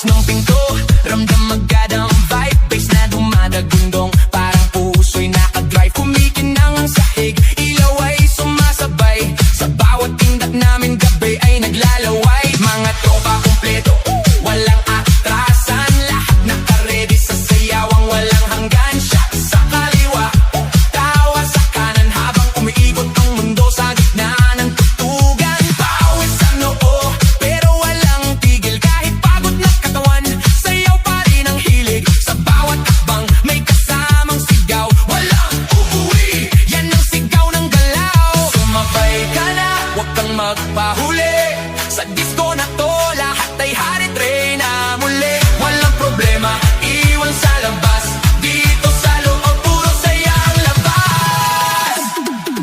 Bukas ng pinto, ramdam agad ang vibe. Bass na dumadagundong, parang puso'y nakadrive. Kumikinang ang sahig, ilaw ay sumasabay. Sa bawat tindak namin gabi ay naglalaway. Mga tropa kumpleto, walang atrasan. Lahat nakaredy sa sayawang walang hanggan. Siya sa kaliwa, tawa sa kanan habang umiikot ang mundo sa gitna ng tutugan. Pawis sa noo, pero walang tigil. Kahit pagod na katawan, sayaw pa rin ang hilig. Sa bawat akbang may kasamang sigaw, walang uuwi, yan ang sigaw ng galaw. Sumabay ka na, huwag kang magpahuli. Sa disco na to, lahat ay hari-tray na muli. Walang problema, iwan sa labas. Dito sa loob, puro saya ang labas.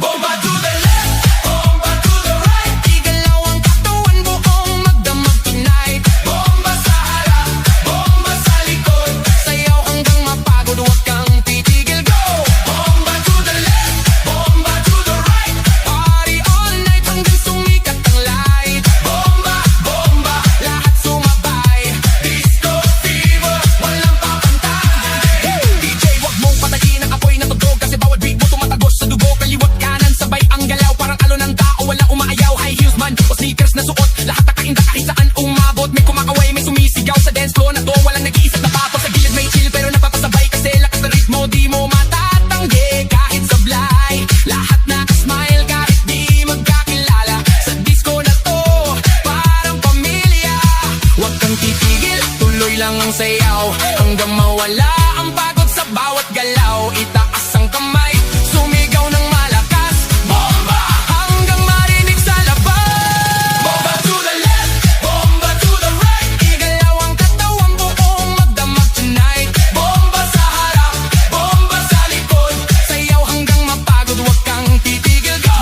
Bomba to the left, bomba to the right. Igalaw ang katawan, buong magdamag tonight. Bomba sa harap, bomba sa likod. Sayaw hanggang mapagod, huwag kang titigil, go. Bomba to the left, bomba to the right. Party all night hanggang sumikat ang light. Bomba, bomba, lahat sumabay. Disco fever, walang papantay. DJ, wag mong patayin ang apoy ng tugtog. Kasi bawat beat mo tumatagos sa dugo. Kaliwat kanan, sabay ang galaw. Parang alon ng tao, walang umaayaw. High heels man o sneakers na suot. Lahat nakainda kahit saan umabot. May kumakaway, may sumisigaw sa dance floor na to. Walang nag-iisip na pato. Sa gilid may chill pero napapasabay. Kasi lakas na ritmo, di mo matatanggi. Kahit sablay, lahat nakasmile. Kahit di magkakilala. Sa disco na to, parang pamilya. Huwag kang titigil, tuloy lang ang sayaw. Hanggang mawala ang pagod sa bawat galaw. Itaas ang kamay, sumigaw ng malakas. Bomba, hanggang marinig sa labas. Bomba to the left, bomba to the right. Igalaw ang katawan, buong magdamag tonight. Bomba sa harap, bomba sa likod. Sayaw hanggang mapagod, huwag kang titigil, go.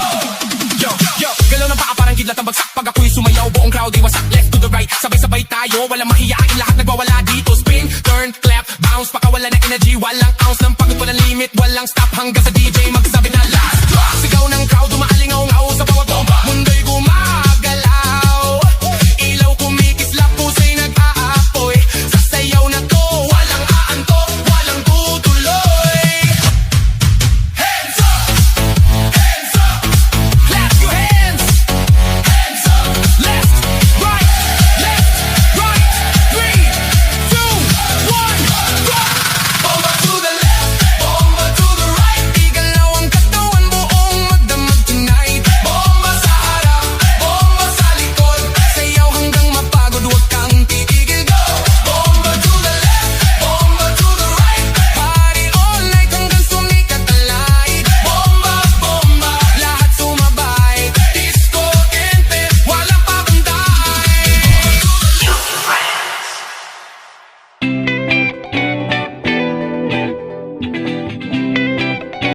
Yo, yo, galaw ng paa parang kidlat ang bagsak. Pag ako'y sumayaw, buong crowd ay wasak. Left to the right, sabay-sabay tayo. Walang mahiyain, lahat nagwawala dito. Spin, turn, clap, bounce, pakawala ng energy. Walang ounce ng pagod, walang limit, walang stop hanggang sa DJ magsa.